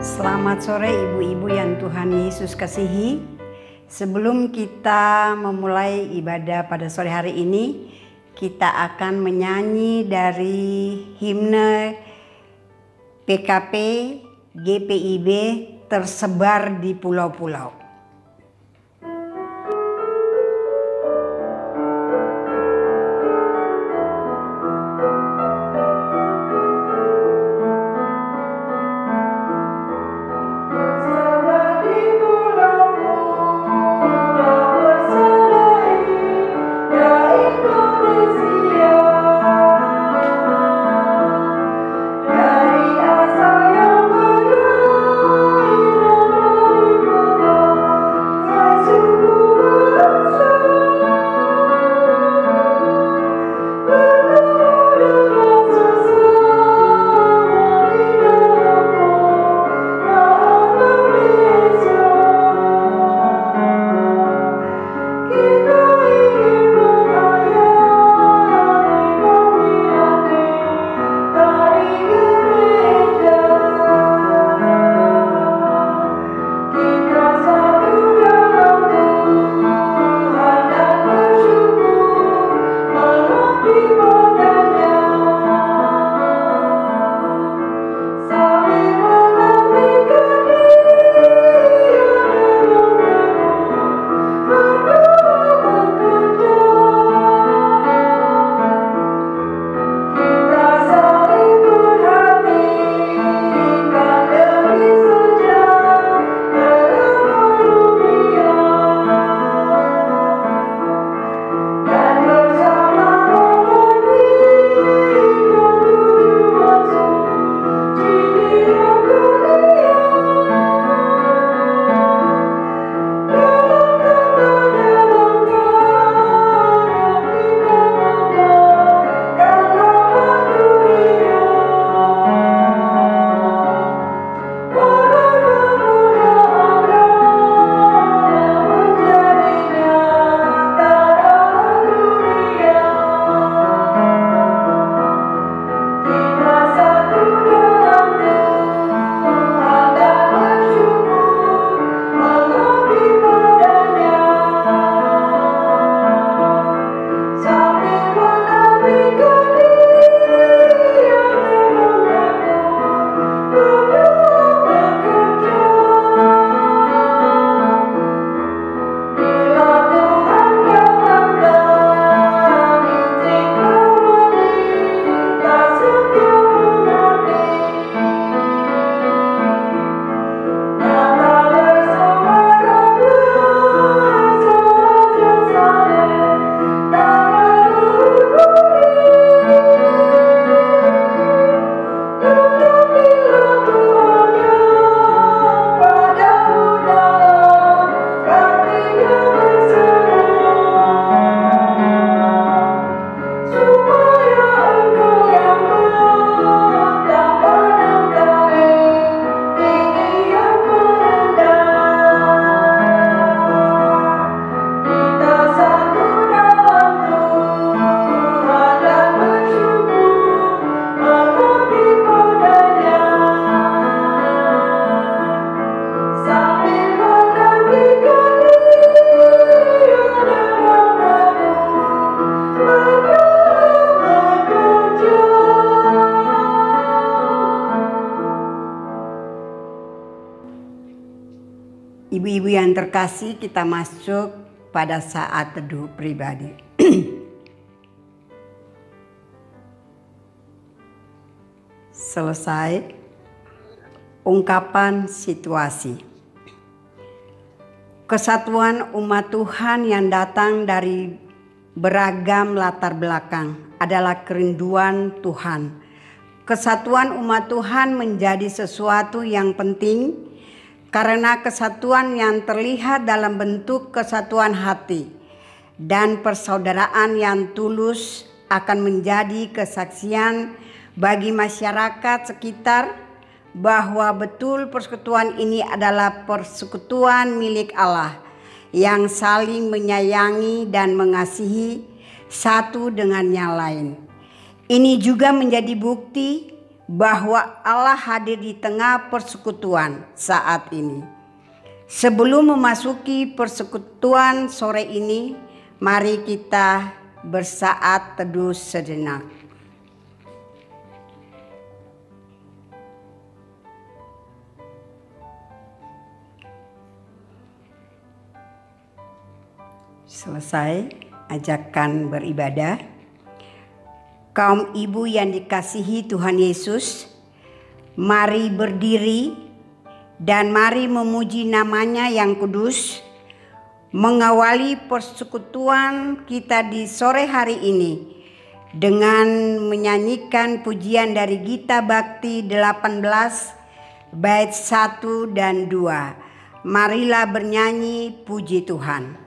Selamat sore ibu-ibu yang Tuhan Yesus kasihi. Sebelum kita memulai ibadah pada sore hari ini, kita akan menyanyi dari himne PKP GPIB Tersebar di Pulau-Pulau. Dari asal yang bernama yang terkasih, kita masuk pada saat teduh pribadi. Selesai ungkapan situasi. Kesatuan umat Tuhan yang datang dari beragam latar belakang adalah kerinduan Tuhan. Kesatuan umat Tuhan menjadi sesuatu yang penting karena kesatuan yang terlihat dalam bentuk kesatuan hati dan persaudaraan yang tulus akan menjadi kesaksian bagi masyarakat sekitar bahwa betul persekutuan ini adalah persekutuan milik Allah yang saling menyayangi dan mengasihi satu dengan yang lain. Ini juga menjadi bukti bahwa Allah hadir di tengah persekutuan saat ini. Sebelum memasuki persekutuan sore ini, mari kita bersaat teduh sejenak. Selesai ajakan beribadah. Kaum ibu yang dikasihi Tuhan Yesus, mari berdiri dan mari memuji namanya yang kudus, mengawali persekutuan kita di sore hari ini dengan menyanyikan pujian dari Gita Bakti 18 bait 1 dan 2. Marilah bernyanyi puji Tuhan.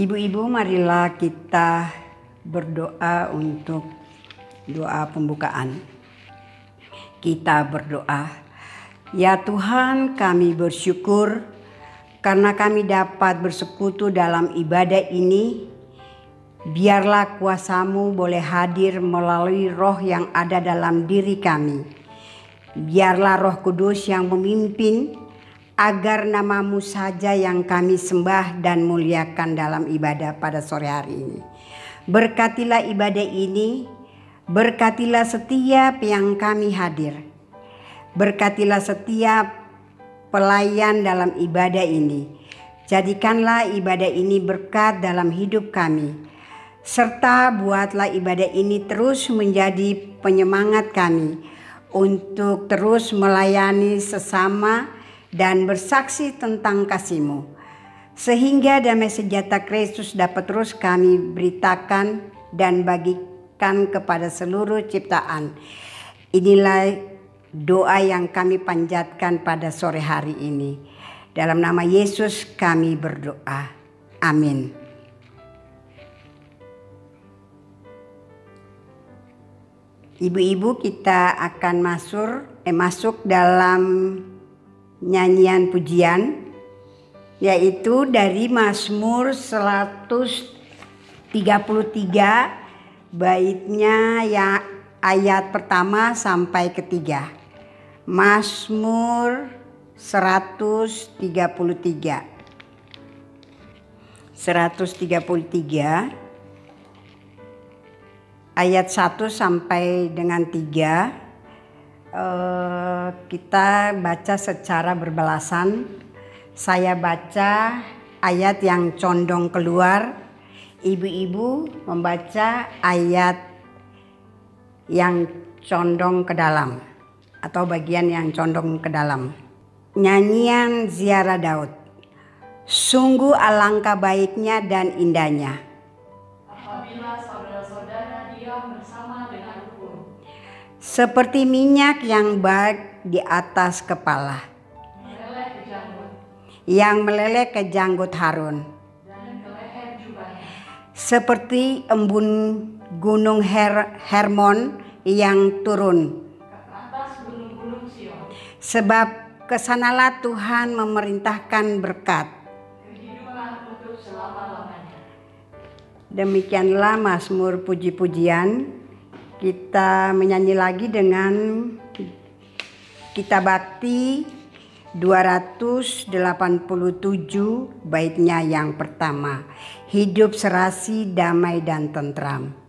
Ibu-ibu, marilah kita berdoa untuk doa pembukaan. Kita berdoa, ya Tuhan, kami bersyukur karena kami dapat bersekutu dalam ibadah ini. Biarlah kuasa-Mu boleh hadir melalui roh yang ada dalam diri kami. Biarlah Roh Kudus yang memimpin agar nama-Mu saja yang kami sembah dan muliakan dalam ibadah pada sore hari ini. Berkatilah ibadah ini, berkatilah setiap yang kami hadir. Berkatilah setiap pelayan dalam ibadah ini. Jadikanlah ibadah ini berkat dalam hidup kami. Serta buatlah ibadah ini terus menjadi penyemangat kami untuk terus melayani sesama dan bersaksi tentang kasih-Mu, sehingga damai sejahtera Kristus dapat terus kami beritakan dan bagikan kepada seluruh ciptaan. Inilah doa yang kami panjatkan pada sore hari ini. Dalam nama Yesus kami berdoa. Amin. Ibu-ibu, kita akan masuk dalam nyanyian pujian yaitu dari Mazmur 133 baitnya ya ayat pertama sampai ketiga. Mazmur 133 ayat 1 sampai dengan 3. Kita baca secara berbalasan. Saya baca ayat yang condong keluar, ibu-ibu membaca ayat yang condong ke dalam atau bagian yang condong ke dalam. Nyanyian Ziarah Daud. Sungguh alangkah baiknya dan indahnya apabila saudara-saudara diam bersama dengan rukun, seperti minyak yang baik di atas kepala, yang meleleh ke janggut Harun, dan ke leher jubahnya, seperti embun gunung Hermon yang turun. ke atas gunung-gunung Sion. Sebab kesanalah Tuhan memerintahkan berkat. Kehidupan untuk selama-lamanya. Demikianlah Mazmur puji-pujian. Kita menyanyi lagi dengan Kitab Bakti 287 baitnya yang pertama. Hidup serasi, damai dan tentram.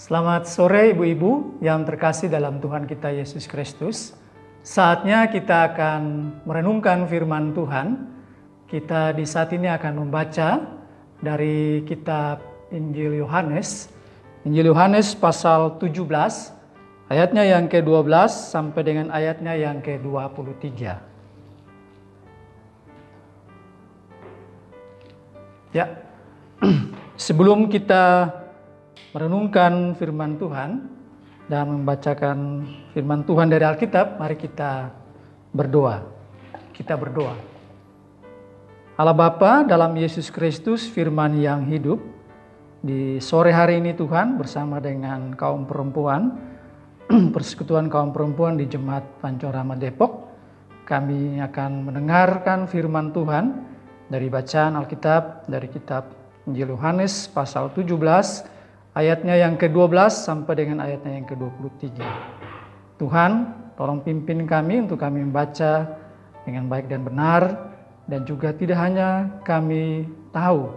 Selamat sore ibu-ibu yang terkasih dalam Tuhan kita Yesus Kristus. Saatnya kita akan merenungkan firman Tuhan. Kita di saat ini akan membaca dari kitab Injil Yohanes. Injil Yohanes pasal 17, ayatnya yang ke-12 sampai dengan ayatnya yang ke-23. Ya, sebelum kita merenungkan firman Tuhan dan membacakan firman Tuhan dari Alkitab, mari kita berdoa. Kita berdoa. Allah Bapa, dalam Yesus Kristus firman yang hidup, di sore hari ini Tuhan bersama dengan kaum perempuan, persekutuan kaum perempuan di Jemaat Pancorama Depok, kami akan mendengarkan firman Tuhan dari bacaan Alkitab dari kitab Injil Yohanes pasal 17 ayatnya yang ke-12 sampai dengan ayatnya yang ke-23. Tuhan, tolong pimpin kami untuk kami membaca dengan baik dan benar, dan juga tidak hanya kami tahu,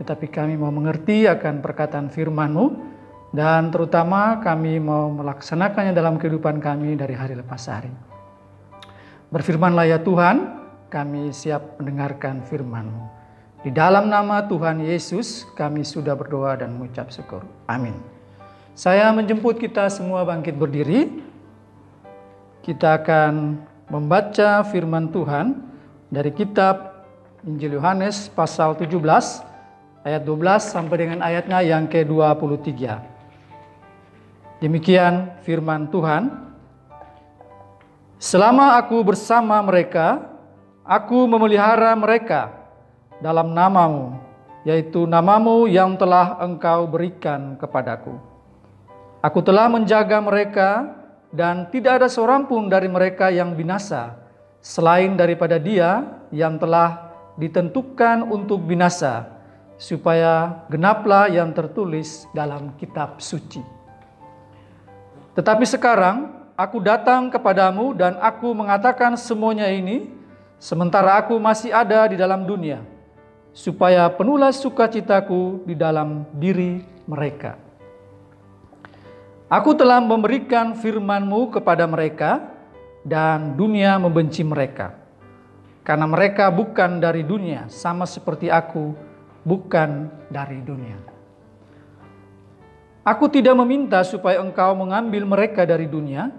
tetapi kami mau mengerti akan perkataan firman-Mu, dan terutama kami mau melaksanakannya dalam kehidupan kami dari hari lepas hari. Berfirmanlah ya Tuhan, kami siap mendengarkan firman-Mu. Di dalam nama Tuhan Yesus kami sudah berdoa dan mengucap syukur. Amin. Saya menjemput kita semua bangkit berdiri. Kita akan membaca firman Tuhan dari kitab Injil Yohanes pasal 17 ayat 12 sampai dengan ayatnya yang ke-23. Demikian firman Tuhan. Selama aku bersama mereka, aku memelihara mereka dalam namamu, yaitu namamu yang telah engkau berikan kepadaku. Aku telah menjaga mereka dan tidak ada seorang pun dari mereka yang binasa, selain daripada dia yang telah ditentukan untuk binasa, supaya genaplah yang tertulis dalam kitab suci. Tetapi sekarang aku datang kepadamu dan aku mengatakan semuanya ini, sementara aku masih ada di dalam dunia, supaya penuhlah sukacitaku di dalam diri mereka. Aku telah memberikan firman-Mu kepada mereka, dan dunia membenci mereka, karena mereka bukan dari dunia, sama seperti aku bukan dari dunia. Aku tidak meminta supaya engkau mengambil mereka dari dunia,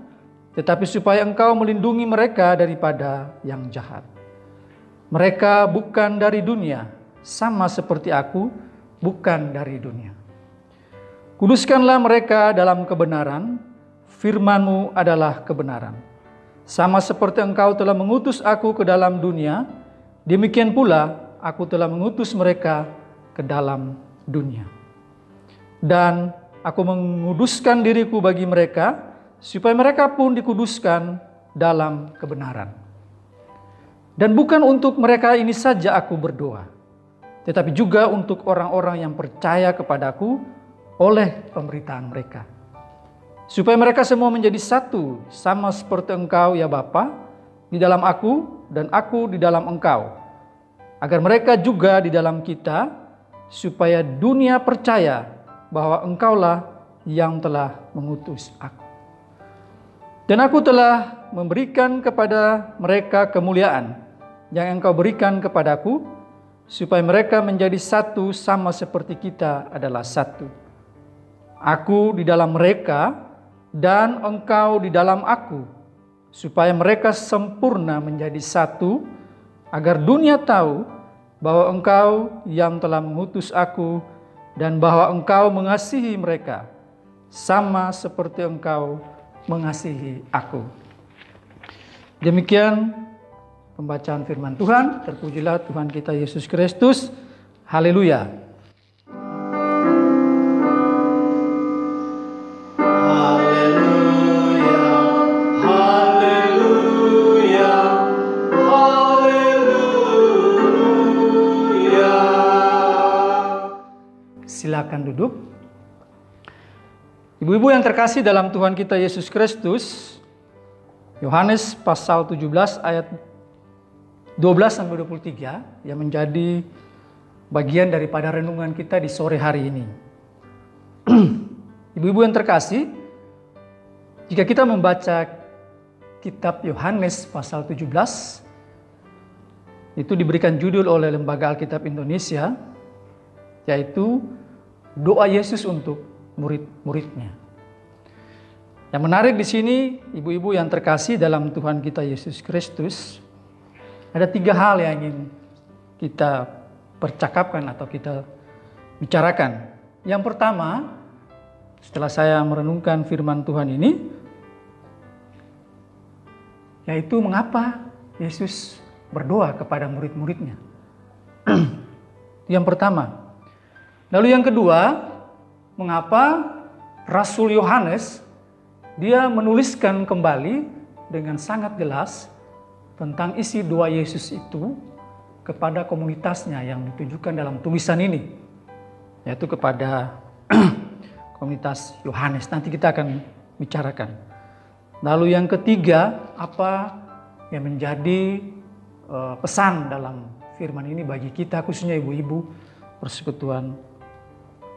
tetapi supaya engkau melindungi mereka daripada yang jahat. Mereka bukan dari dunia, sama seperti aku bukan dari dunia. Kuduskanlah mereka dalam kebenaran, firman-Mu adalah kebenaran. Sama seperti Engkau telah mengutus aku ke dalam dunia, demikian pula aku telah mengutus mereka ke dalam dunia. Dan aku menguduskan diriku bagi mereka, supaya mereka pun dikuduskan dalam kebenaran. Dan bukan untuk mereka ini saja aku berdoa, tetapi juga untuk orang-orang yang percaya kepadaku oleh pemberitaan mereka, supaya mereka semua menjadi satu, sama seperti Engkau ya Bapa di dalam aku dan aku di dalam Engkau, agar mereka juga di dalam kita, supaya dunia percaya bahwa Engkaulah yang telah mengutus aku. Dan aku telah memberikan kepada mereka kemuliaan yang Engkau berikan kepadaku, supaya mereka menjadi satu sama seperti kita adalah satu. Aku di dalam mereka dan Engkau di dalam aku, supaya mereka sempurna menjadi satu, agar dunia tahu bahwa Engkau yang telah mengutus aku dan bahwa Engkau mengasihi mereka sama seperti Engkau mengasihi aku. Demikian pembacaan firman Tuhan. Terpujilah Tuhan kita Yesus Kristus. Haleluya. Haleluya. Haleluya. Haleluya. Silakan duduk. Ibu-ibu yang terkasih dalam Tuhan kita Yesus Kristus, Yohanes pasal 17 ayat 12-23 yang menjadi bagian daripada renungan kita di sore hari ini. Ibu-ibu yang terkasih, jika kita membaca kitab Yohanes pasal 17, itu diberikan judul oleh Lembaga Alkitab Indonesia, yaitu doa Yesus untuk murid-muridnya. Yang menarik di sini, ibu-ibu yang terkasih dalam Tuhan kita Yesus Kristus, ada 3 hal yang ingin kita percakapkan atau kita bicarakan. Yang pertama, setelah saya merenungkan firman Tuhan ini, yaitu mengapa Yesus berdoa kepada murid-muridnya. Yang pertama. Lalu yang kedua, mengapa Rasul Yohanes dia menuliskan kembali dengan sangat jelas tentang isi doa Yesus itu kepada komunitasnya yang ditujukan dalam tulisan ini, yaitu kepada komunitas Yohanes. Nanti kita akan bicarakan. Lalu yang ketiga, apa yang menjadi pesan dalam firman ini bagi kita, khususnya ibu-ibu persekutuan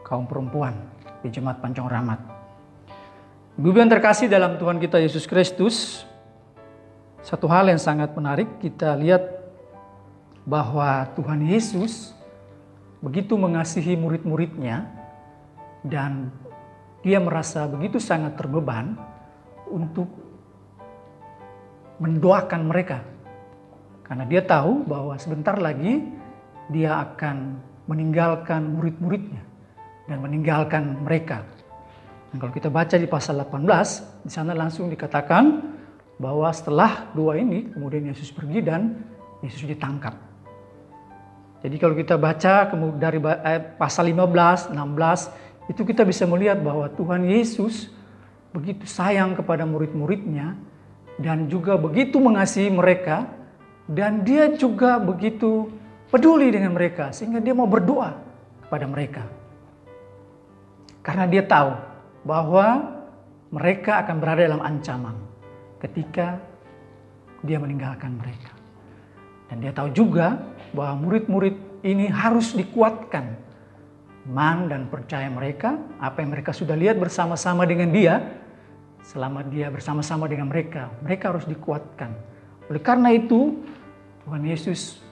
kaum perempuan di Jemaat Pancong Rahmat. Ibu-ibu yang terkasih dalam Tuhan kita Yesus Kristus, satu hal yang sangat menarik kita lihat bahwa Tuhan Yesus begitu mengasihi murid-muridnya dan dia merasa begitu sangat terbeban untuk mendoakan mereka. Karena dia tahu bahwa sebentar lagi dia akan meninggalkan murid-muridnya dan meninggalkan mereka. Dan kalau kita baca di pasal 18, di sana langsung dikatakan bahwa setelah doa ini, kemudian Yesus pergi dan Yesus ditangkap. Jadi kalau kita baca dari pasal 15, 16, itu kita bisa melihat bahwa Tuhan Yesus begitu sayang kepada murid-muridnya dan juga begitu mengasihi mereka, dan dia juga begitu peduli dengan mereka sehingga dia mau berdoa kepada mereka. Karena dia tahu bahwa mereka akan berada dalam ancaman ketika dia meninggalkan mereka. Dan dia tahu juga bahwa murid-murid ini harus dikuatkan iman dan percaya mereka, apa yang mereka sudah lihat bersama-sama dengan dia, selama dia bersama-sama dengan mereka harus dikuatkan. Oleh karena itu, Tuhan Yesus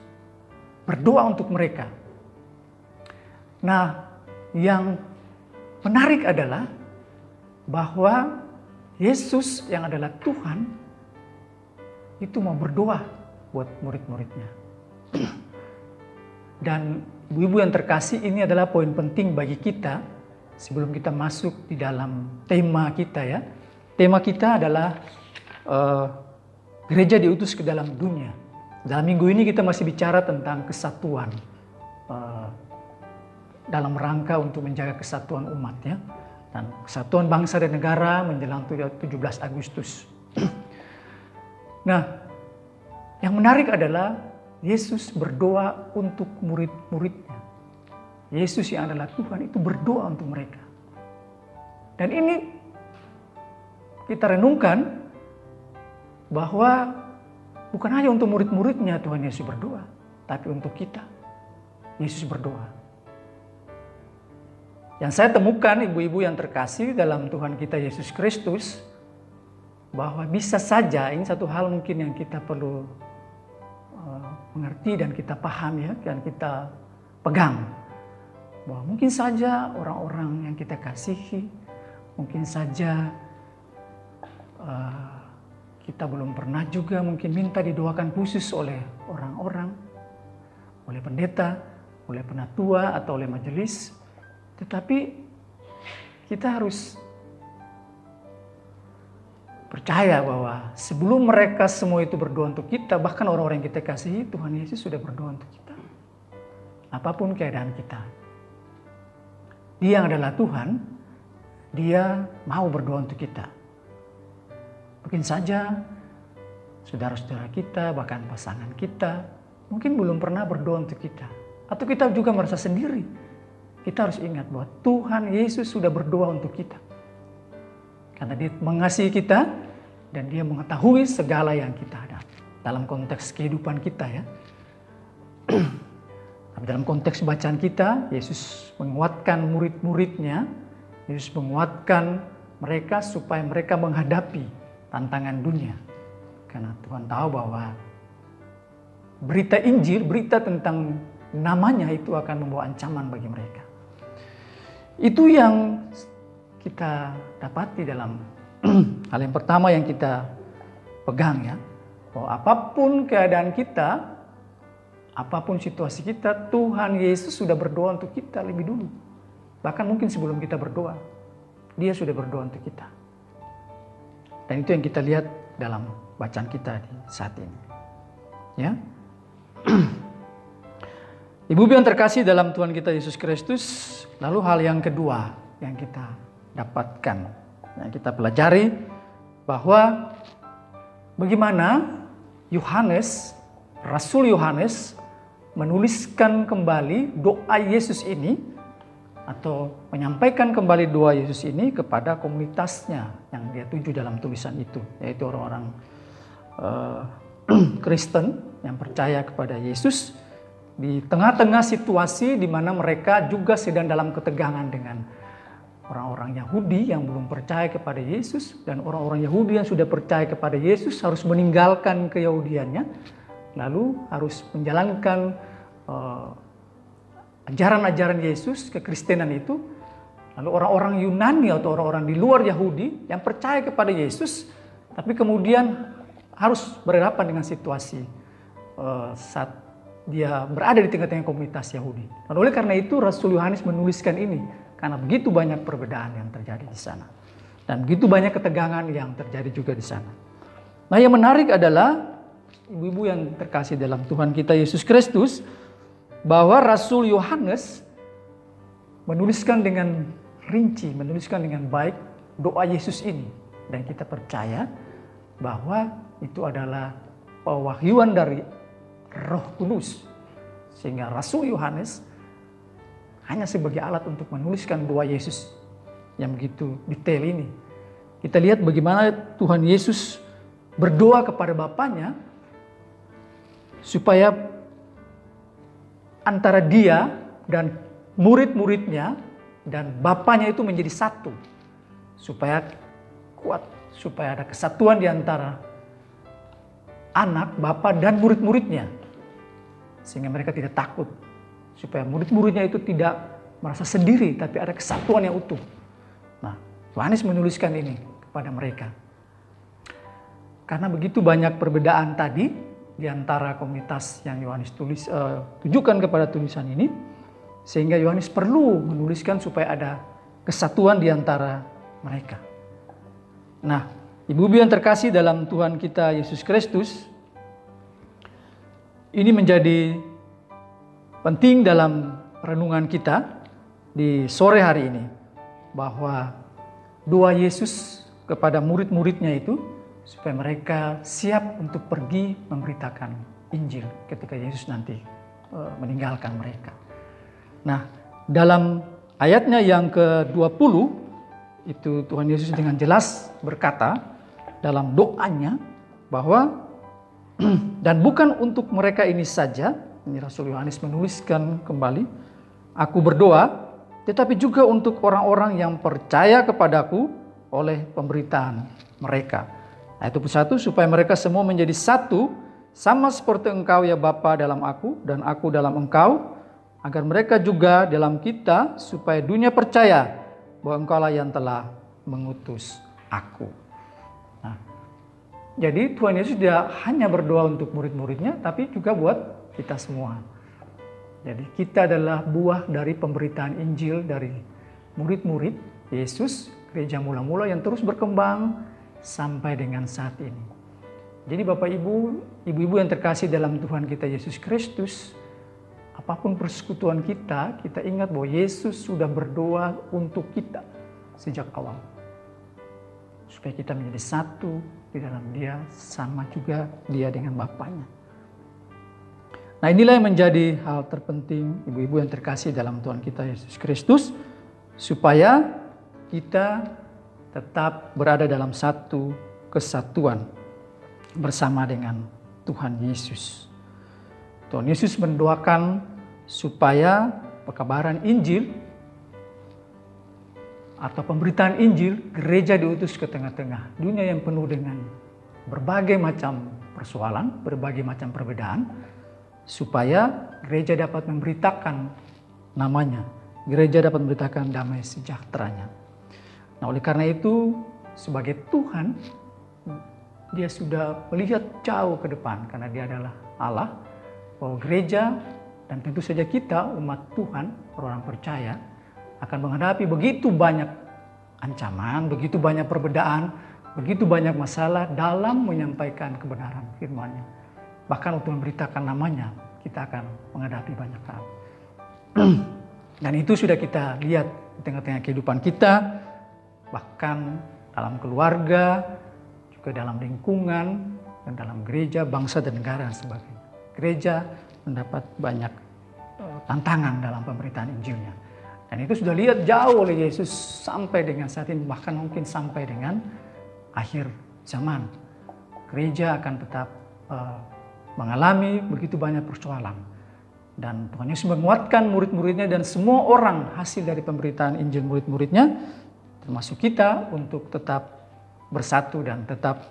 berdoa untuk mereka. Nah, yang menarik adalah bahwa Yesus yang adalah Tuhan itu mau berdoa buat murid-muridnya. Dan ibu-ibu yang terkasih, ini adalah poin penting bagi kita sebelum kita masuk di dalam tema kita ya. Tema kita adalah gereja diutus ke dalam dunia. Dalam minggu ini kita masih bicara tentang kesatuan dalam rangka untuk menjaga kesatuan umat ya. Dan kesatuan bangsa dan negara menjelang 17 Agustus. Nah, yang menarik adalah Yesus berdoa untuk murid-muridnya. Yesus yang adalah Tuhan itu berdoa untuk mereka. Dan ini kita renungkan bahwa bukan hanya untuk murid-muridnya Tuhan Yesus berdoa, tapi untuk kita. Yesus berdoa. Yang saya temukan ibu-ibu yang terkasih dalam Tuhan kita Yesus Kristus, bahwa bisa saja ini satu hal mungkin yang kita perlu mengerti dan kita paham ya, dan kita pegang. Bahwa mungkin saja orang-orang yang kita kasihi, mungkin saja kita belum pernah juga mungkin minta didoakan khusus oleh orang-orang, oleh pendeta, oleh penatua atau oleh majelis. Tetapi kita harus percaya bahwa sebelum mereka semua itu berdoa untuk kita, bahkan orang-orang yang kita kasihi, Tuhan Yesus sudah berdoa untuk kita. Apapun keadaan kita. Dia yang adalah Tuhan, Dia mau berdoa untuk kita. Mungkin saja saudara-saudara kita, bahkan pasangan kita, mungkin belum pernah berdoa untuk kita. Atau kita juga merasa sendiri. Kita harus ingat bahwa Tuhan Yesus sudah berdoa untuk kita. Karena Dia mengasihi kita dan Dia mengetahui segala yang kita hadapi. Dalam konteks kehidupan kita ya. Dalam konteks bacaan kita, Yesus menguatkan murid-muridnya. Yesus menguatkan mereka supaya mereka menghadapi tantangan dunia. Karena Tuhan tahu bahwa berita Injil, berita tentang namanya itu akan membawa ancaman bagi mereka. Itu yang kita dapati dalam hal yang pertama yang kita pegang ya. Bahwa apapun keadaan kita, apapun situasi kita, Tuhan Yesus sudah berdoa untuk kita lebih dulu. Bahkan mungkin sebelum kita berdoa, Dia sudah berdoa untuk kita. Dan itu yang kita lihat dalam bacaan kita di saat ini. Ya. Ibu-ibu yang terkasih dalam Tuhan kita Yesus Kristus, lalu hal yang kedua yang kita dapatkan, yang kita pelajari, bahwa bagaimana Yohanes, Rasul Yohanes menuliskan kembali doa Yesus ini, atau menyampaikan kembali doa Yesus ini kepada komunitasnya yang dia tuju dalam tulisan itu, yaitu orang-orang Kristen yang percaya kepada Yesus di tengah-tengah situasi di mana mereka juga sedang dalam ketegangan dengan orang-orang Yahudi yang belum percaya kepada Yesus, dan orang-orang Yahudi yang sudah percaya kepada Yesus harus meninggalkan keyahudiannya, lalu harus menjalankan ajaran-ajaran Yesus, kekristenan itu. Lalu orang-orang Yunani atau orang-orang di luar Yahudi yang percaya kepada Yesus, tapi kemudian harus berhadapan dengan situasi saat dia berada di tengah-tengah komunitas Yahudi. Dan oleh karena itu Rasul Yohanes menuliskan ini, karena begitu banyak perbedaan yang terjadi di sana. Dan begitu banyak ketegangan yang terjadi juga di sana. Nah, yang menarik adalah ibu-ibu yang terkasih dalam Tuhan kita Yesus Kristus, bahwa Rasul Yohanes menuliskan dengan rinci, menuliskan dengan baik doa Yesus ini. Dan kita percaya bahwa itu adalah pewahyuan dari Roh Kudus. Sehingga Rasul Yohanes hanya sebagai alat untuk menuliskan doa Yesus yang begitu detail ini. Kita lihat bagaimana Tuhan Yesus berdoa kepada Bapanya supaya antara Dia dan murid-muridnya dan Bapanya itu menjadi satu. Supaya kuat, supaya ada kesatuan di antara anak, Bapa dan murid-muridnya. Sehingga mereka tidak takut. Supaya murid-muridnya itu tidak merasa sendiri, tapi ada kesatuan yang utuh. Nah, Yohanes menuliskan ini kepada mereka. Karena begitu banyak perbedaan tadi, di antara komunitas yang Yohanes tujukan kepada tulisan ini, sehingga Yohanes perlu menuliskan supaya ada kesatuan di antara mereka. Nah, ibu-ibu yang terkasih dalam Tuhan kita Yesus Kristus, ini menjadi penting dalam renungan kita di sore hari ini, bahwa doa Yesus kepada murid-muridnya itu supaya mereka siap untuk pergi memberitakan Injil ketika Yesus nanti meninggalkan mereka. Nah, dalam ayatnya yang ke-20 itu Tuhan Yesus dengan jelas berkata dalam doanya bahwa dan bukan untuk mereka ini saja, ini Rasul Yohanes menuliskan kembali, aku berdoa, tetapi juga untuk orang-orang yang percaya kepadaku oleh pemberitaan mereka. Ayat 21, supaya mereka semua menjadi satu, sama seperti engkau ya Bapa dalam aku dan aku dalam engkau, agar mereka juga dalam kita, supaya dunia percaya bahwa engkaulah yang telah mengutus aku. Nah, jadi Tuhan Yesus tidak hanya berdoa untuk murid-muridnya, tapi juga buat kita semua. Jadi kita adalah buah dari pemberitaan Injil dari murid-murid Yesus, gereja mula-mula yang terus berkembang sampai dengan saat ini. Jadi Bapak Ibu, Ibu-ibu yang terkasih dalam Tuhan kita Yesus Kristus, apapun persekutuan kita, kita ingat bahwa Yesus sudah berdoa untuk kita sejak awal. Supaya kita menjadi satu di dalam Dia, sama juga Dia dengan Bapaknya. Nah, inilah yang menjadi hal terpenting ibu-ibu yang terkasih dalam Tuhan kita Yesus Kristus, supaya kita tetap berada dalam satu kesatuan bersama dengan Tuhan Yesus. Tuhan Yesus mendoakan supaya pekabaran Injil atau pemberitaan Injil, gereja diutus ke tengah-tengah dunia yang penuh dengan berbagai macam persoalan, berbagai macam perbedaan, supaya gereja dapat memberitakan namanya, gereja dapat memberitakan damai sejahteranya. Nah, oleh karena itu, sebagai Tuhan, Dia sudah melihat jauh ke depan, karena Dia adalah Allah, bahwa gereja dan tentu saja kita, umat Tuhan, orang percaya, akan menghadapi begitu banyak ancaman, begitu banyak perbedaan, begitu banyak masalah dalam menyampaikan kebenaran firman-Nya. Bahkan untuk memberitakan namanya, kita akan menghadapi banyak hal. Dan itu sudah kita lihat di tengah-tengah kehidupan kita, bahkan dalam keluarga, juga dalam lingkungan, dan dalam gereja, bangsa dan negara dan sebagainya. Gereja mendapat banyak tantangan dalam pemberitaan Injilnya. Dan itu sudah lihat jauh oleh Yesus sampai dengan saat ini, bahkan mungkin sampai dengan akhir zaman. Gereja akan tetap mengalami begitu banyak persoalan. Dan Tuhan Yesus menguatkan murid-muridnya dan semua orang hasil dari pemberitaan Injil murid-muridnya, termasuk kita, untuk tetap bersatu dan tetap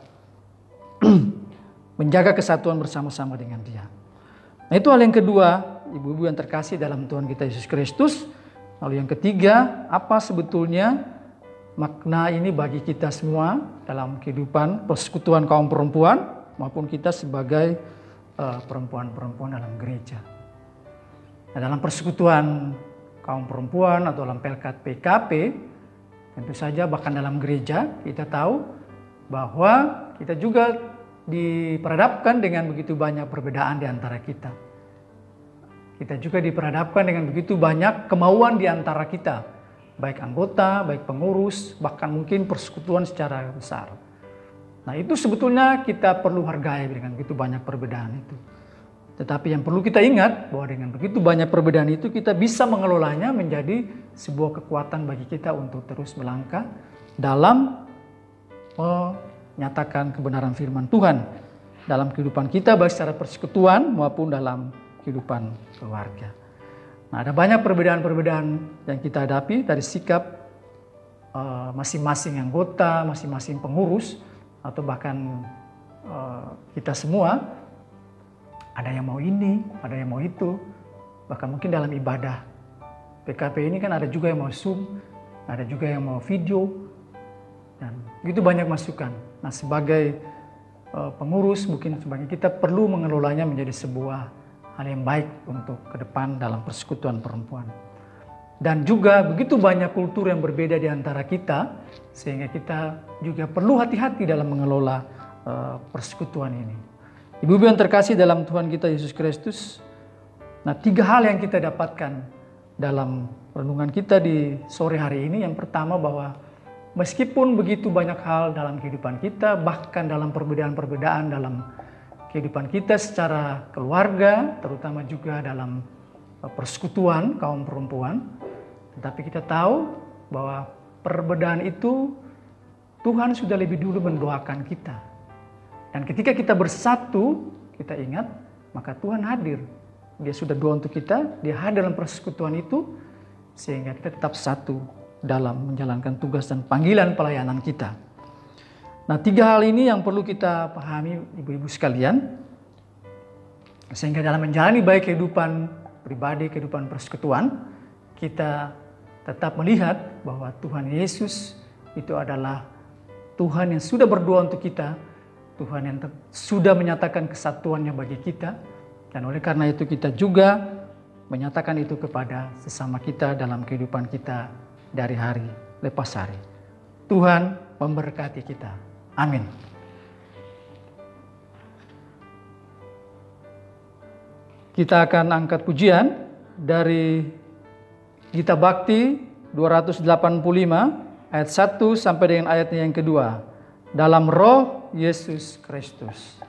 menjaga kesatuan bersama-sama dengan Dia. Nah, itu hal yang kedua, ibu-ibu yang terkasih dalam Tuhan kita Yesus Kristus. Lalu yang ketiga, apa sebetulnya makna ini bagi kita semua dalam kehidupan persekutuan kaum perempuan maupun kita sebagai perempuan-perempuan dalam gereja. Nah, dalam persekutuan kaum perempuan atau dalam Pelkat PKP, tentu saja bahkan dalam gereja kita tahu bahwa kita juga diperhadapkan dengan begitu banyak perbedaan di antara kita. Kita juga diperhadapkan dengan begitu banyak kemauan di antara kita, baik anggota, baik pengurus, bahkan mungkin persekutuan secara besar. Nah, itu sebetulnya kita perlu hargai dengan begitu banyak perbedaan itu. Tetapi yang perlu kita ingat bahwa dengan begitu banyak perbedaan itu kita bisa mengelolanya menjadi sebuah kekuatan bagi kita untuk terus melangkah dalam menyatakan kebenaran firman Tuhan dalam kehidupan kita, baik secara persekutuan maupun dalam kehidupan keluarga. Nah, ada banyak perbedaan-perbedaan yang kita hadapi dari sikap masing-masing anggota, masing-masing pengurus, atau bahkan kita semua. Ada yang mau ini, ada yang mau itu. Bahkan mungkin dalam ibadah PKP ini kan ada juga yang mau Zoom, ada juga yang mau video, dan begitu banyak masukan. Nah, sebagai pengurus, mungkin sebagai kita perlu mengelolanya menjadi sebuah hal yang baik untuk ke depan dalam persekutuan perempuan. Dan juga begitu banyak kultur yang berbeda di antara kita, sehingga kita juga perlu hati-hati dalam mengelola persekutuan ini. Ibu-ibu yang terkasih dalam Tuhan kita Yesus Kristus, nah 3 hal yang kita dapatkan dalam renungan kita di sore hari ini. Yang pertama, bahwa meskipun begitu banyak hal dalam kehidupan kita, bahkan dalam perbedaan-perbedaan dalam kehidupan kita secara keluarga, terutama juga dalam persekutuan kaum perempuan, tetapi kita tahu bahwa perbedaan itu Tuhan sudah lebih dulu mendoakan kita. Dan ketika kita bersatu, kita ingat, maka Tuhan hadir. Dia sudah doa untuk kita, dia hadir dalam persekutuan itu, sehingga kita tetap satu dalam menjalankan tugas dan panggilan pelayanan kita. Nah, 3 hal ini yang perlu kita pahami ibu-ibu sekalian, sehingga dalam menjalani baik kehidupan pribadi, kehidupan persekutuan, kita tetap melihat bahwa Tuhan Yesus itu adalah Tuhan yang sudah berdoa untuk kita, Tuhan yang sudah menyatakan kesatuannya bagi kita, dan oleh karena itu kita juga menyatakan itu kepada sesama kita dalam kehidupan kita dari hari lepas hari. Tuhan memberkati kita. Amin. Kita akan angkat pujian dari Gita Bakti 285 ayat 1 sampai dengan ayatnya yang kedua. Dalam Roh Yesus Kristus.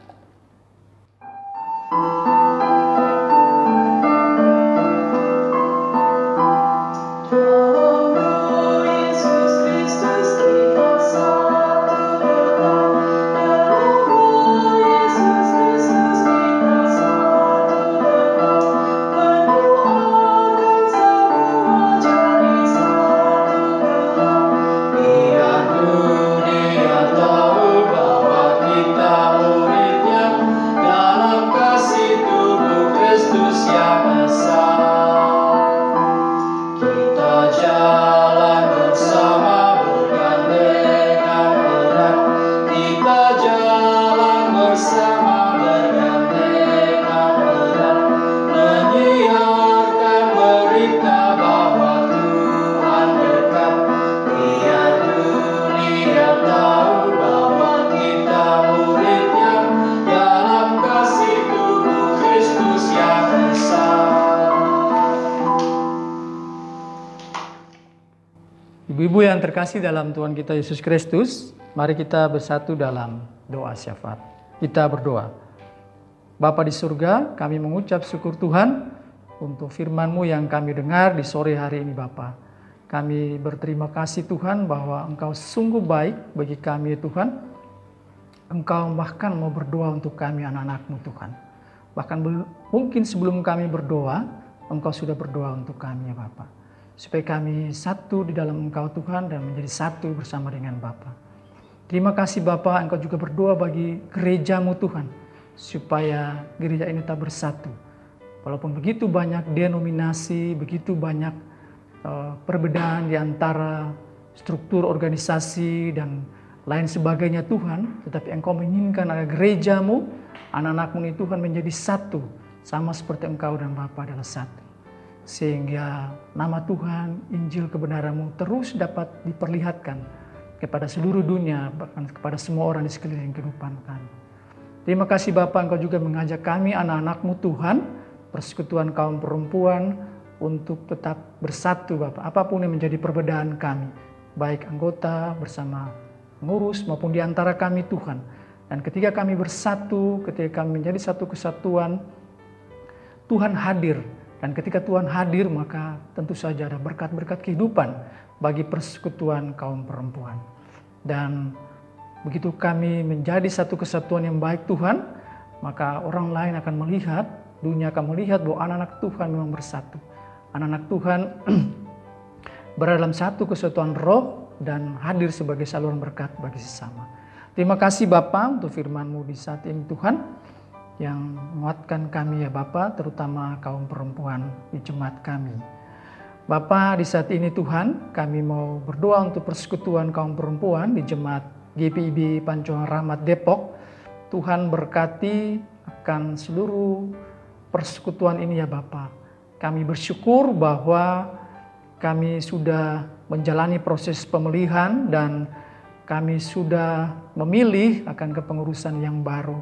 Ibu-ibu yang terkasih dalam Tuhan kita Yesus Kristus, mari kita bersatu dalam doa syafaat. Kita berdoa. Bapa di surga, kami mengucap syukur Tuhan untuk firman-Mu yang kami dengar di sore hari ini Bapa. Kami berterima kasih Tuhan bahwa Engkau sungguh baik bagi kami Tuhan. Engkau bahkan mau berdoa untuk kami anak-anak-Mu Tuhan. Bahkan mungkin sebelum kami berdoa, Engkau sudah berdoa untuk kami ya Bapa. Supaya kami satu di dalam Engkau Tuhan dan menjadi satu bersama dengan Bapa. Terima kasih Bapa, Engkau juga berdoa bagi gereja-Mu Tuhan. Supaya gereja ini tak bersatu. Walaupun begitu banyak denominasi, begitu banyak perbedaan di antara struktur organisasi dan lain sebagainya Tuhan. Tetapi Engkau menginginkan agar gereja-Mu, anak-anak-Mu ini Tuhan menjadi satu. Sama seperti Engkau dan Bapa adalah satu. Sehingga nama Tuhan, Injil kebenaran-Mu terus dapat diperlihatkan kepada seluruh dunia, bahkan kepada semua orang di sekeliling kehidupan kami. Terima kasih Bapa, Engkau juga mengajak kami anak-anak-Mu Tuhan, persekutuan kaum perempuan, untuk tetap bersatu Bapa. Apapun yang menjadi perbedaan kami, baik anggota bersama pengurus maupun di antara kami Tuhan. Dan ketika kami bersatu, ketika kami menjadi satu kesatuan, Tuhan hadir. Dan ketika Tuhan hadir, maka tentu saja ada berkat-berkat kehidupan bagi persekutuan kaum perempuan. Dan begitu kami menjadi satu kesatuan yang baik Tuhan, maka orang lain akan melihat, dunia akan melihat bahwa anak-anak Tuhan memang bersatu. Anak-anak Tuhan berada dalam satu kesatuan roh dan hadir sebagai saluran berkat bagi sesama. Terima kasih Bapa untuk firman-Mu di saat ini Tuhan, yang menguatkan kami ya Bapa, terutama kaum perempuan di jemaat kami. Bapa, di saat ini Tuhan, kami mau berdoa untuk persekutuan kaum perempuan di jemaat GPIB Pancuran Rahmat Depok. Tuhan berkati akan seluruh persekutuan ini ya Bapa. Kami bersyukur bahwa kami sudah menjalani proses pemilihan dan kami sudah memilih akan kepengurusan yang baru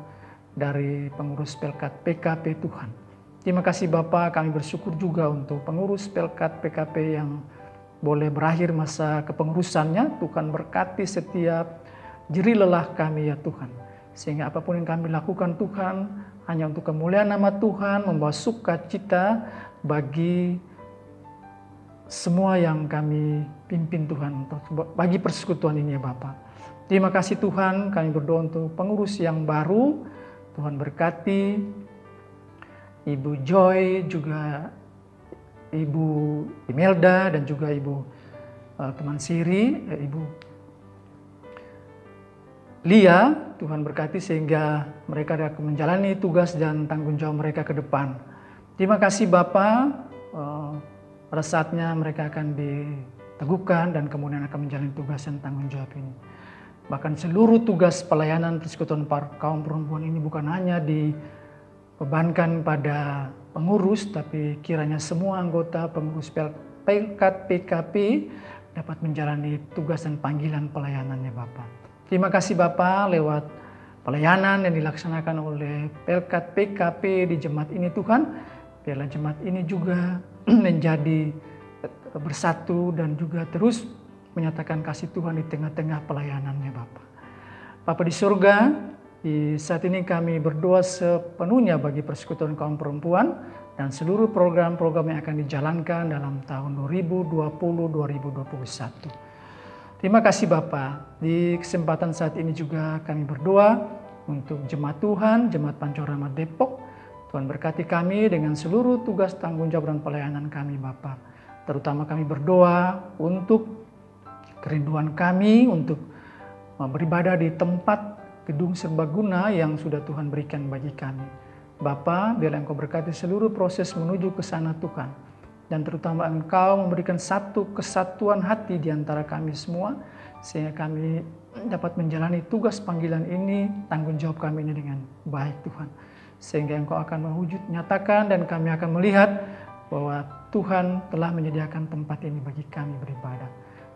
dari pengurus Pelkat PKP Tuhan. Terima kasih Bapak, kami bersyukur juga untuk pengurus Pelkat PKP yang boleh berakhir masa kepengurusannya. Tuhan berkati setiap jerih lelah kami ya Tuhan. Sehingga apapun yang kami lakukan Tuhan, hanya untuk kemuliaan nama Tuhan, membawa sukacita bagi semua yang kami pimpin Tuhan, bagi persekutuan ini ya Bapak. Terima kasih Tuhan, kami berdoa untuk pengurus yang baru. Tuhan berkati Ibu Joy, juga Ibu Imelda, dan juga Ibu teman Siri, Ibu Lia. Tuhan berkati sehingga mereka dapat menjalani tugas dan tanggung jawab mereka ke depan. Terima kasih Bapak. Pada saatnya mereka akan diteguhkan dan kemudian akan menjalani tugas dan tanggung jawab ini. Bahkan seluruh tugas pelayanan persekutuan kaum perempuan ini bukan hanya dibebankan pada pengurus, tapi kiranya semua anggota pengurus Pelkat PKP dapat menjalani tugas dan panggilan pelayanannya Bapak. Terima kasih Bapak lewat pelayanan yang dilaksanakan oleh Pelkat PKP di jemaat ini Tuhan. Biarlah jemaat ini juga menjadi bersatu dan juga terus menyatakan kasih Tuhan di tengah-tengah pelayanannya Bapa. Bapa di surga, di saat ini kami berdoa sepenuhnya bagi persekutuan kaum perempuan dan seluruh program-program yang akan dijalankan dalam tahun 2020-2021. Terima kasih Bapa. Di kesempatan saat ini juga kami berdoa untuk jemaat Tuhan, jemaat Pancoramat Depok. Tuhan berkati kami dengan seluruh tugas tanggung jawab dan pelayanan kami Bapa. Terutama kami berdoa untuk kerinduan kami untuk beribadah di tempat gedung serbaguna yang sudah Tuhan berikan bagi kami. Bapa, biarlah Engkau berkati seluruh proses menuju ke sana Tuhan. Dan terutama Engkau memberikan satu kesatuan hati di antara kami semua. Sehingga kami dapat menjalani tugas panggilan ini, tanggung jawab kami ini dengan baik Tuhan. Sehingga Engkau akan mewujud nyatakan dan kami akan melihat bahwa Tuhan telah menyediakan tempat ini bagi kami beribadah.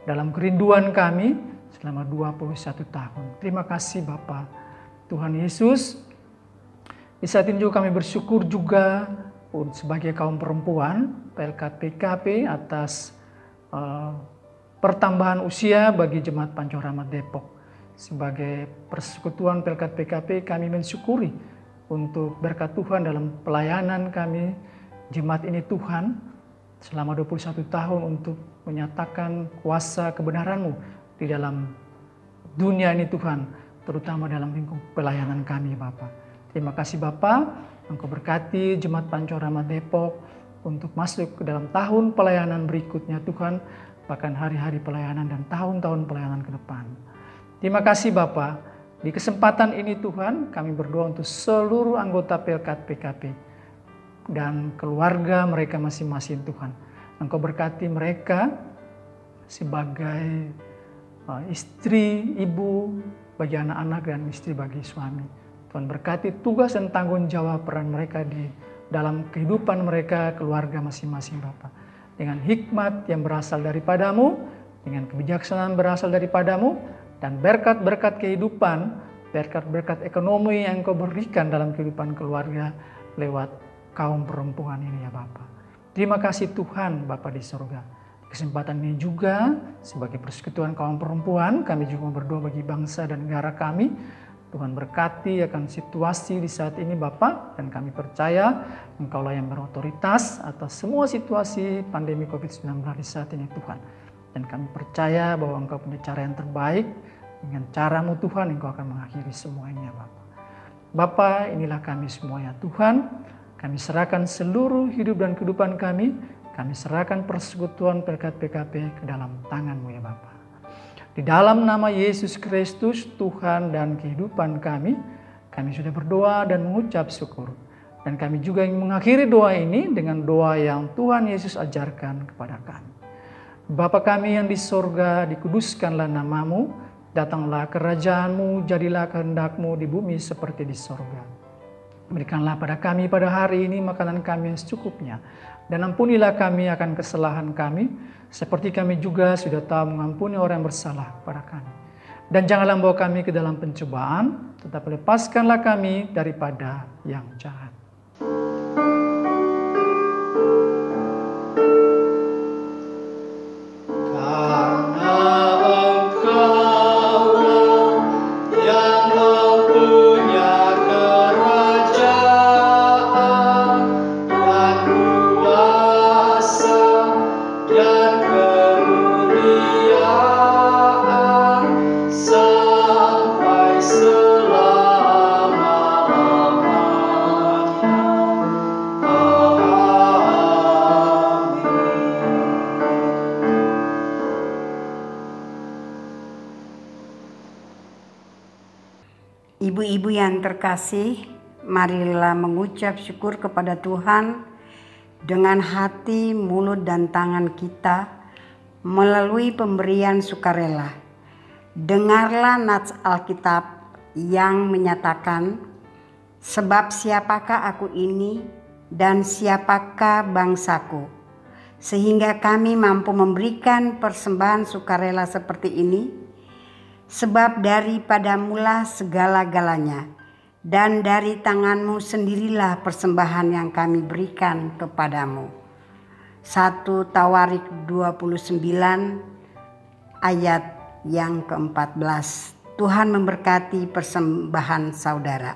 Dalam kerinduan kami selama 21 tahun. Terima kasih Bapa. Tuhan Yesus, di saat ini juga kami bersyukur juga sebagai kaum perempuan Pelkat PKP atas pertambahan usia bagi jemaat Pancoramat Depok. Sebagai persekutuan Pelkat PKP kami mensyukuri untuk berkat Tuhan dalam pelayanan kami jemaat ini Tuhan selama 21 tahun untuk menyatakan kuasa kebenaran-Mu di dalam dunia ini Tuhan, terutama dalam lingkup pelayanan kami Bapa. Terima kasih Bapa, Engkau berkati jemaat Pancoramat Depok untuk masuk ke dalam tahun pelayanan berikutnya Tuhan, bahkan hari-hari pelayanan dan tahun-tahun pelayanan ke depan. Terima kasih Bapa. Di kesempatan ini Tuhan, kami berdoa untuk seluruh anggota Pelkat PKP dan keluarga mereka masing-masing Tuhan. Engkau berkati mereka sebagai istri, ibu bagi anak-anak dan istri bagi suami. Tuhan berkati tugas dan tanggung jawab peran mereka di dalam kehidupan mereka, keluarga masing-masing Bapa. Dengan hikmat yang berasal daripadamu, dengan kebijaksanaan berasal daripadamu, dan berkat-berkat kehidupan, berkat-berkat ekonomi yang Engkau berikan dalam kehidupan keluarga lewat kaum perempuan ini ya Bapa. Terima kasih Tuhan Bapa di surga. Kesempatan ini juga sebagai persekutuan kaum perempuan, kami juga berdoa bagi bangsa dan negara kami. Tuhan berkati akan situasi di saat ini Bapa, dan kami percaya Engkaulah yang berotoritas atas semua situasi pandemi COVID-19 di saat ini Tuhan. Dan kami percaya bahwa Engkau punya cara yang terbaik. Dengan cara-Mu Tuhan, Engkau akan mengakhiri semuanya Bapa. Bapa, inilah kami semua ya Tuhan. Kami serahkan seluruh hidup dan kehidupan kami. Kami serahkan persekutuan Pelkat PKP ke dalam tangan-Mu ya Bapa. Di dalam nama Yesus Kristus, Tuhan dan kehidupan kami sudah berdoa dan mengucap syukur. Dan kami juga ingin mengakhiri doa ini dengan doa yang Tuhan Yesus ajarkan kepada kami. Bapa kami yang di sorga, dikuduskanlah nama-Mu, Datanglah kerajaan-Mu, jadilah kehendak-Mu di bumi seperti di sorga. Berikanlah pada kami pada hari ini makanan kami yang secukupnya. Dan ampunilah kami akan kesalahan kami, seperti kami juga sudah tahu mengampuni orang yang bersalah kepada kami. Dan janganlah membawa kami ke dalam pencobaan, tetapi lepaskanlah kami daripada yang jahat. Ibu-ibu yang terkasih, marilah mengucap syukur kepada Tuhan dengan hati, mulut, dan tangan kita melalui pemberian sukarela. Dengarlah nats Alkitab yang menyatakan, sebab siapakah aku ini dan siapakah bangsaku, sehingga kami mampu memberikan persembahan sukarela seperti ini. Sebab daripadamulah segala-galanya, dan dari tanganmu sendirilah persembahan yang kami berikan kepadamu. 1 Tawarik 29 ayat yang ke-14. Tuhan memberkati persembahan saudara.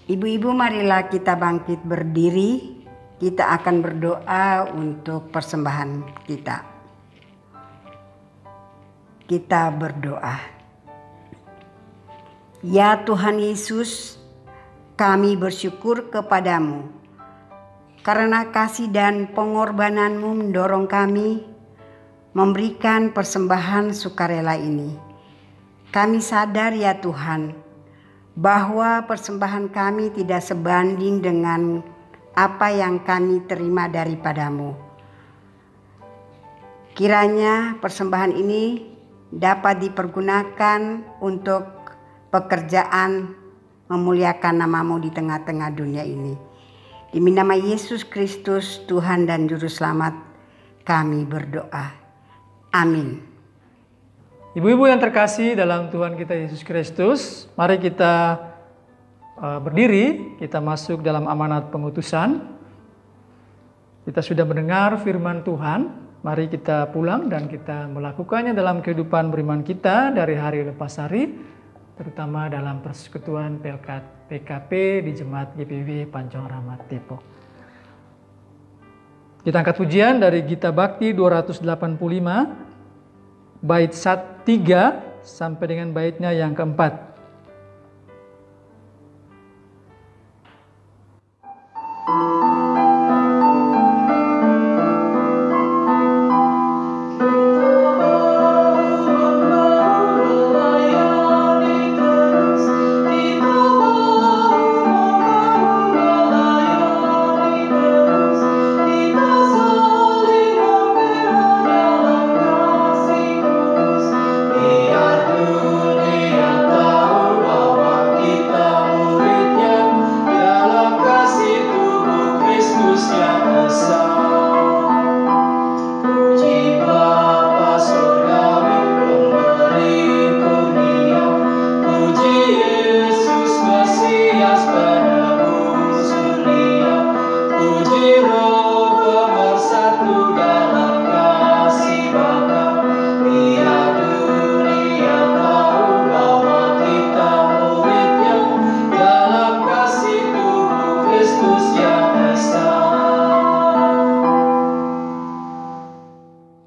Ibu-ibu, marilah kita bangkit berdiri. Kita akan berdoa untuk persembahan kita. Kita berdoa. Ya Tuhan Yesus, kami bersyukur kepadamu karena kasih dan pengorbananmu mendorong kami memberikan persembahan sukarela ini. Kami sadar ya Tuhan, bahwa persembahan kami tidak sebanding dengan apa yang kami terima daripadamu. Kiranya persembahan ini dapat dipergunakan untuk pekerjaan memuliakan namamu di tengah-tengah dunia ini. Demi nama Yesus Kristus, Tuhan dan Juru Selamat, kami berdoa. Amin. Ibu-ibu yang terkasih dalam Tuhan kita Yesus Kristus, mari kita berdiri, kita masuk dalam amanat pengutusan. Kita sudah mendengar firman Tuhan, mari kita pulang dan kita melakukannya dalam kehidupan beriman kita dari hari lepas hari, terutama dalam persekutuan PKP di Jemaat GPW Pancong Rahmat Depok. Kita angkat pujian dari Gita Bakti 285, bait 3 sampai dengan baitnya yang keempat.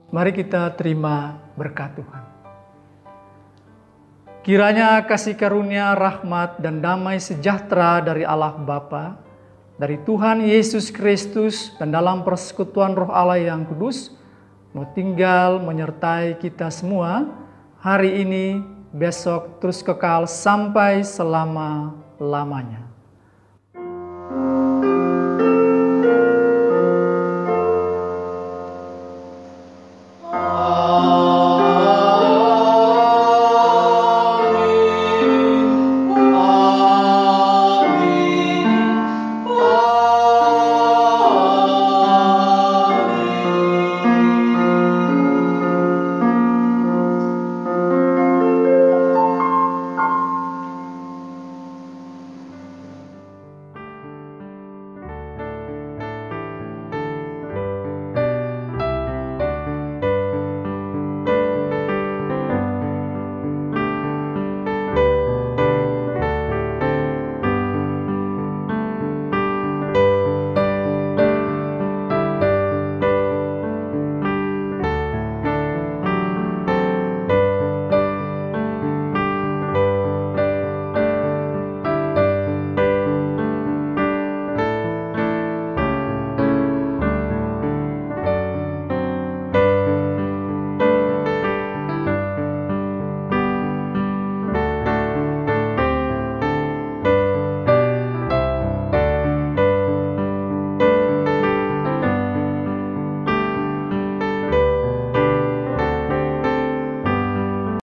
Mari kita terima berkat Tuhan. Kiranya kasih karunia, rahmat, dan damai sejahtera dari Allah Bapa, dari Tuhan Yesus Kristus, dan dalam persekutuan Roh Allah yang kudus, mau tinggal menyertai kita semua hari ini, besok, terus kekal sampai selama-lamanya.